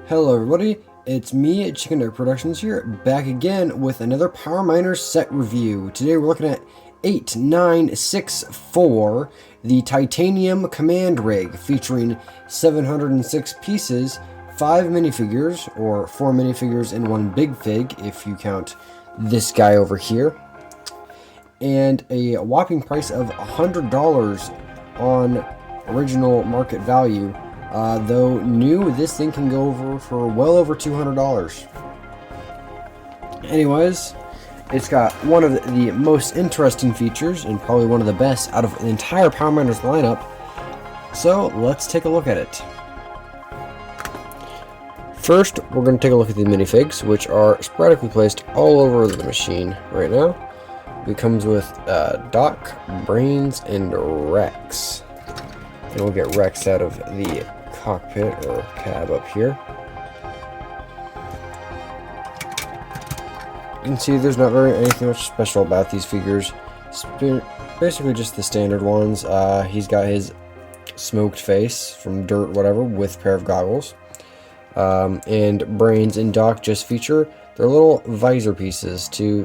Hello everybody, it's me, Chicken Nugget Productions here, back again with another Power Miner set review. Today we're looking at 8964, the Titanium Command Rig, featuring 706 pieces, 5 minifigures, or 4 minifigures and 1 big fig, if you count this guy over here, and a whopping price of $100 on original market value. Though new, this thing can go over for well over $200. Anyways, it's got one of the most interesting features and probably one of the best out of the entire Power Miners lineup. So let's take a look at it. First, we're going to take a look at the minifigs, which are sporadically placed all over the machine right now. It comes with Doc, Brains, and Rex. And we'll get Rex out of the cockpit or cab up here. You can see there's not anything much special about these figures. It's basically just the standard ones. He's got his smoked face from dirt, whatever, with a pair of goggles. And Brains and Doc just feature their little visor pieces to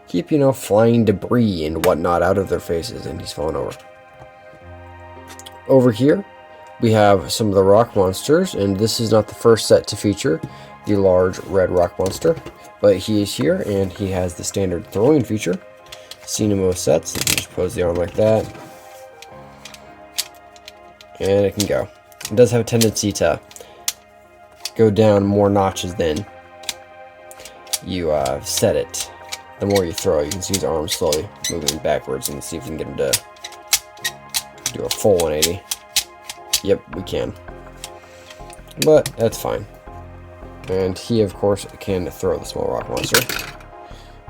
keep, flying debris and whatnot out of their faces, and he's falling over. Over here, we have some of the rock monsters, and this is not the first set to feature the large red rock monster, but he is here, and he has the standard throwing feature. Seen in most sets. You can just pose the arm like that, and it can go. It does have a tendency to go down more notches than you set it. The more you throw, you can see his arm slowly moving backwards, and see if we can get him to do a full 180. Yep, we can. But that's fine. And he, of course, can throw the small rock monster,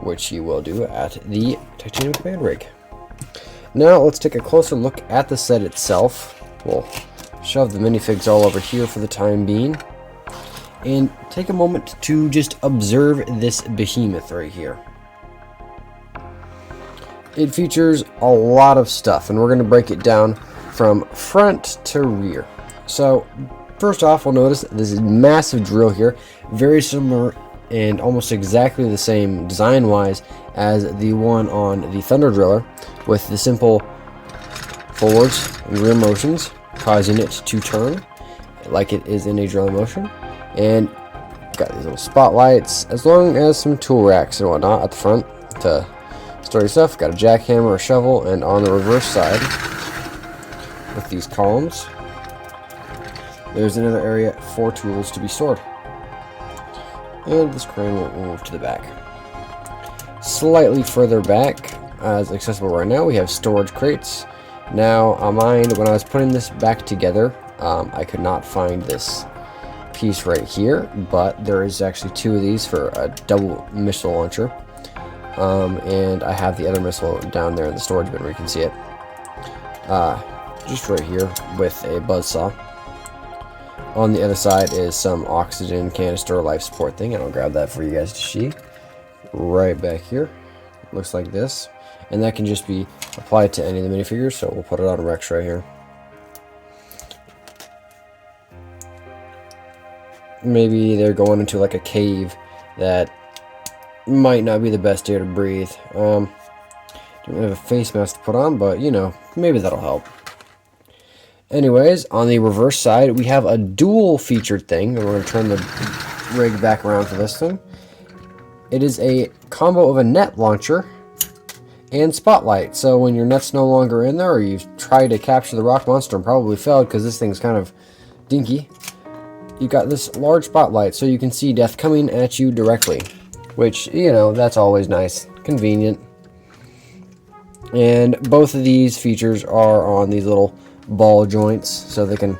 which he will do at the Titanium Command Rig. Now, let's take a closer look at the set itself. We'll shove the minifigs all over here for the time being, and take a moment to just observe this behemoth right here. It features a lot of stuff, and we're going to break it down from front to rear. So first off, we'll notice this massive drill here, very similar and almost exactly the same design wise as the one on the Thunder Driller, with the simple forwards and rear motions causing it to turn like it is in a drilling motion. And got these little spotlights, as long as some tool racks and whatnot at the front to store your stuff. Got a jackhammer, a shovel, and on the reverse side, with these columns, there's another area for tools to be stored. And this crane will move to the back. Slightly further back, as accessible right now, we have storage crates. Now, mind, when I was putting this back together, I could not find this piece right here, but there is actually 2 of these for a double missile launcher. And I have the other missile down there in the storage bin where you can see it. Just right here with a buzzsaw. On the other side is some oxygen canister life support thing, and I'll grab that for you guys to see. Right back here. Looks like this. And that can just be applied to any of the minifigures, so we'll put it on Rex right here. Maybe they're going into like a cave that might not be the best air to breathe. Don't have a face mask to put on, but maybe that'll help. Anyways, on the reverse side, we have a dual featured thing, and we're going to turn the rig back around for this thing. It is a combo of a net launcher and spotlight. So when your net's no longer in there, or you've tried to capture the rock monster and probably failed because this thing's kind of dinky, you got this large spotlight so you can see death coming at you directly, which, that's always nice, convenient. And both of these features are on these little ball joints, so they can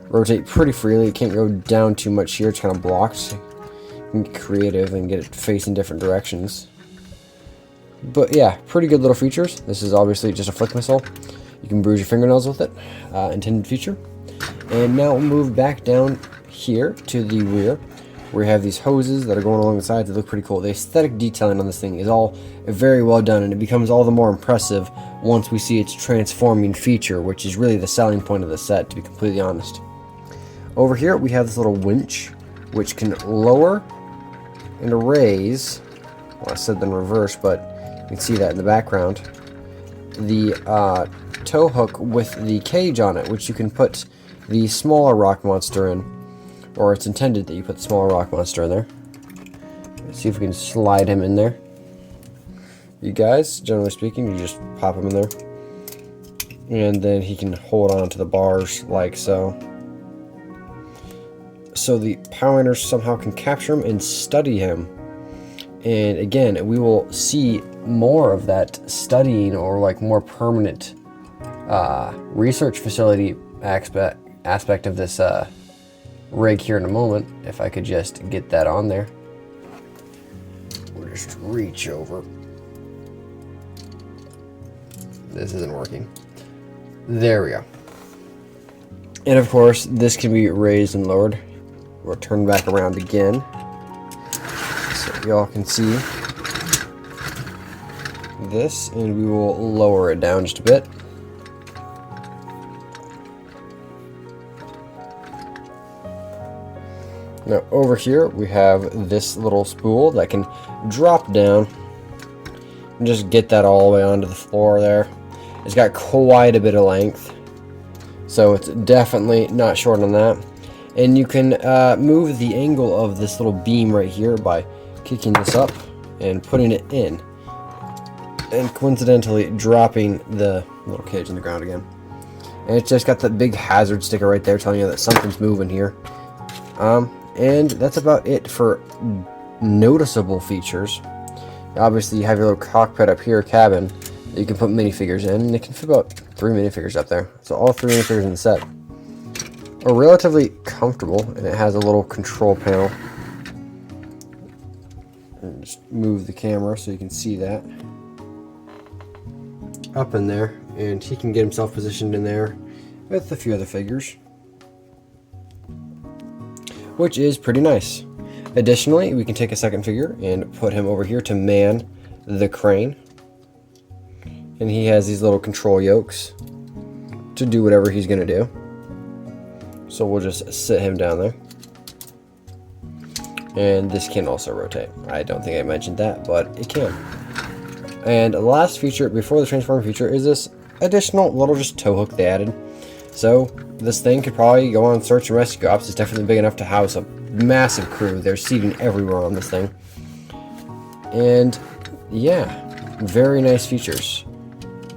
rotate pretty freely. It can't go down too much here, it's kind of blocked. You can get creative and get it facing different directions. But yeah, pretty good little features. This is obviously just a flick missile. You can bruise your fingernails with it, intended feature. And now we'll move back down here to the rear, where we have these hoses that are going along the sides. They look pretty cool. The aesthetic detailing on this thing is all very well done, and it becomes all the more impressive once we see its transforming feature, which is really the selling point of the set, to be completely honest. Over here we have this little winch, which can lower and raise. Well, I said then reverse, but you can see that in the background. The tow hook with the cage on it, which you can put the smaller rock monster in, or it's intended that you put the smaller rock monster in there. Let's see if we can slide him in there. You guys, generally speaking, you just pop him in there, and then he can hold on to the bars like so. So the Power Rangers somehow can capture him and study him. And again, we will see more of that studying, or like more permanent research facility aspect of this rig here in a moment. If I could just get that on there. We'll just reach over. This isn't working. There we go. And of course, this can be raised and lowered. We'll turn back around again, so y'all can see this, and we will lower it down just a bit. Now over here we have this little spool that can drop down and just get that all the way onto the floor there. It's got quite a bit of length, so it's definitely not short on that. And you can move the angle of this little beam right here by kicking this up and putting it in, and coincidentally dropping the little cage on the ground again. And it's just got that big hazard sticker right there telling you that something's moving here. And that's about it for noticeable features. Obviously, you have your little cockpit up here, cabin, that you can put minifigures in, and it can fit about 3 minifigures up there. So all 3 minifigures in the set are relatively comfortable, and it has a little control panel. And just move the camera so you can see that up in there, and he can get himself positioned in there with a few other figures, which is pretty nice. Additionally, we can take a second figure and put him over here to man the crane, and he has these little control yokes to do whatever he's going to do. So we'll just sit him down there. And this can also rotate. I don't think I mentioned that, but it can. And the last feature before the transform feature is this additional little just tow hook they added. So this thing could probably go on search and rescue ops. It's definitely big enough to house a massive crew. There's seating everywhere on this thing. And yeah, very nice features,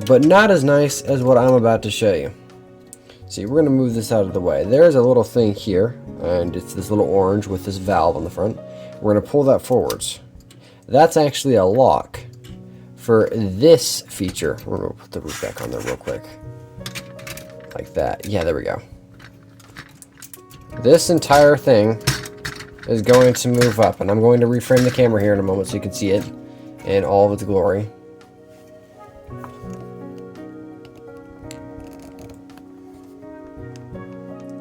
but not as nice as what I'm about to show you. See, we're going to move this out of the way. There's a little thing here, and it's this little orange with this valve on the front. We're going to pull that forwards. That's actually a lock for this feature. We're going to put the roof back on there real quick. Like that. Yeah, there we go. This entire thing is going to move up, and I'm going to reframe the camera here in a moment so you can see it in all of its glory.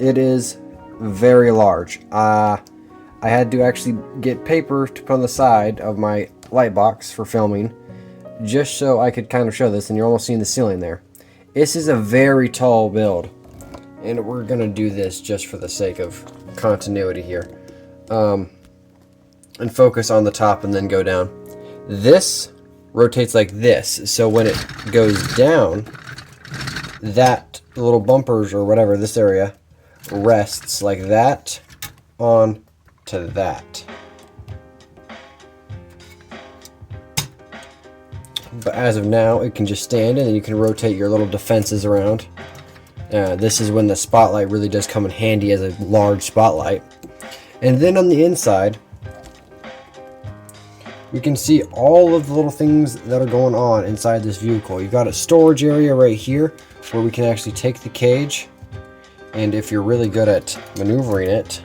It is very large. I had to actually get paper to put on the side of my light box for filming, just so I could kind of show this, and you're almost seeing the ceiling there. This is a very tall build, and we're going to do this just for the sake of continuity here. And focus on the top and then go down. This rotates like this, so when it goes down, that little bumpers or whatever, this area, rests like that on to that. But as of now, it can just stand, and then you can rotate your little defenses around. This is when the spotlight really does come in handy as a large spotlight. And then on the inside, we can see all of the little things that are going on inside this vehicle. You've got a storage area right here where we can actually take the cage, and if you're really good at maneuvering it,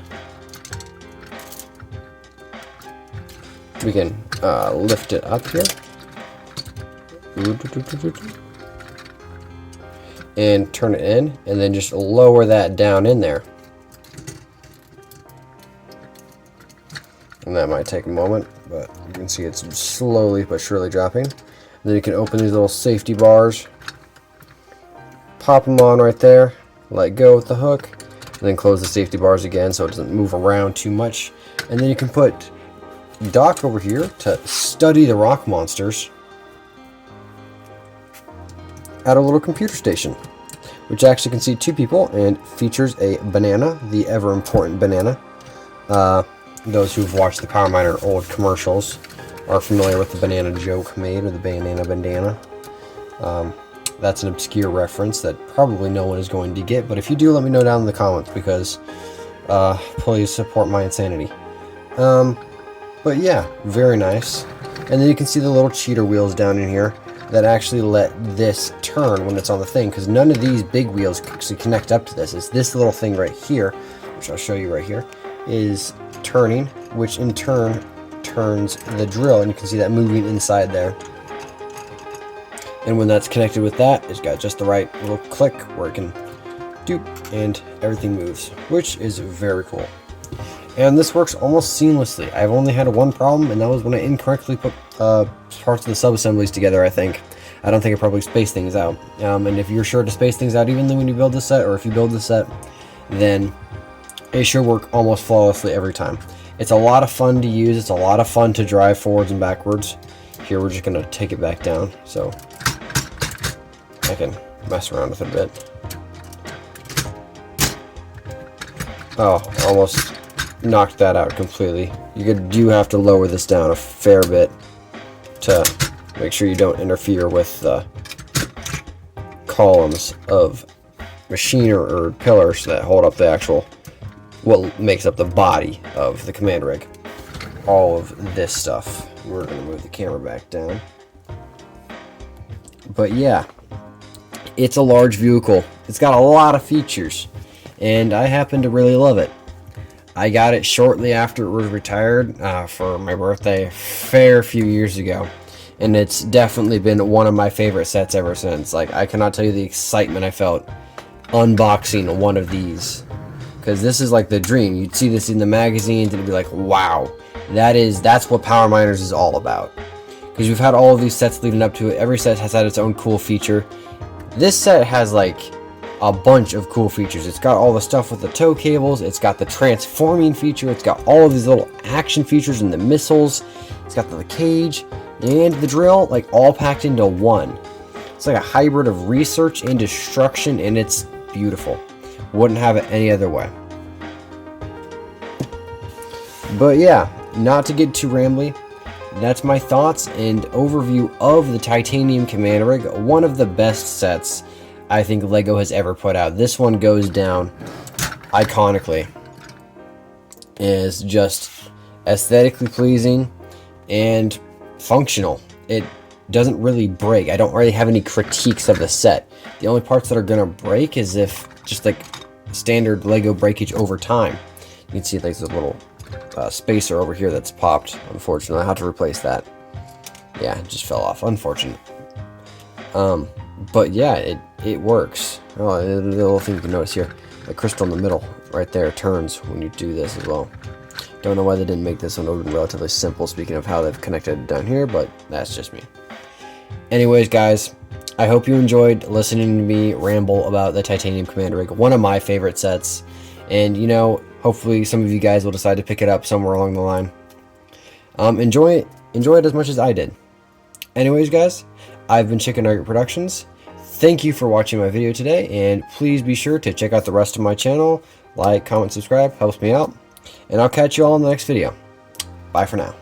we can lift it up here and turn it in, and then just lower that down in there. And that might take a moment, but you can see it's slowly but surely dropping. And then you can open these little safety bars, pop them on right there, let go with the hook, then close the safety bars again so it doesn't move around too much. And then you can put Doc over here to study the rock monsters at a little computer station, which actually can see 2 people and features a banana, the ever important banana. Those who've watched the Power Miner old commercials are familiar with the banana joke made, or the banana bandana. That's an obscure reference that probably no one is going to get, but if you do, let me know down in the comments, because please support my insanity. But yeah, very nice. And then you can see the little cheater wheels down in here that actually let this turn when it's on the thing, because none of these big wheels actually connect up to this. It's this little thing right here, which I'll show you right here, is turning, which in turn turns the drill, and you can see that moving inside there. And when that's connected with that, it's got just the right little click where it can doop and everything moves, which is very cool. And this works almost seamlessly. I've only had one problem, and that was when I incorrectly put parts of the sub-assemblies together, I think. I don't think I probably spaced things out. And if you're sure to space things out even when you build this set, or if you build this set, then it should work almost flawlessly every time. It's a lot of fun to use. It's a lot of fun to drive forwards and backwards. Here we're just going to take it back down so I can mess around with it a bit. Oh, almost knocked that out completely. You do have to lower this down a fair bit to make sure you don't interfere with the columns of machine or pillars that hold up the actual, what makes up the body of the command rig. All of this stuff. We're going to move the camera back down. But yeah, it's a large vehicle. It's got a lot of features, and I happen to really love it. I got it shortly after it was retired for my birthday a fair few years ago, and it's definitely been one of my favorite sets ever since. Like, I cannot tell you the excitement I felt unboxing one of these, because this is like the dream. You'd see this in the magazines and it'd be like, wow, that's what Power Miners is all about. Because you've had all of these sets leading up to it. Every set has had its own cool feature. This set has like a bunch of cool features. It's got all the stuff with the tow cables. It's got the transforming feature. It's got all of these little action features and the missiles. It's got the cage and the drill, like all packed into one. It's like a hybrid of research and destruction, and it's beautiful. Wouldn't have it any other way. But yeah, not to get too rambly, that's my thoughts and overview of the Titanium Command Rig, one of the best sets I think LEGO has ever put out. This one goes down iconically. It's just aesthetically pleasing and functional. It doesn't really break. I don't really have any critiques of the set. The only parts that are gonna break is if just like standard LEGO breakage over time. You can see like this little spacer over here that's popped. Unfortunately, I have to replace that. Yeah, it just fell off. Unfortunate. But yeah, it works. Oh, the little thing you can notice here, the crystal in the middle right there turns when you do this as well. Don't know why they didn't make this one. It would have been relatively simple, speaking of how they've connected down here, but that's just me. Anyways, guys, I hope you enjoyed listening to me ramble about the Titanium Command Rig, one of my favorite sets. And, you know, hopefully some of you guys will decide to pick it up somewhere along the line. Enjoy it as much as I did. Anyways, guys, I've been Chicken Nugget Productions. Thank you for watching my video today, and please be sure to check out the rest of my channel. Like, comment, subscribe, helps me out. And I'll catch you all in the next video. Bye for now.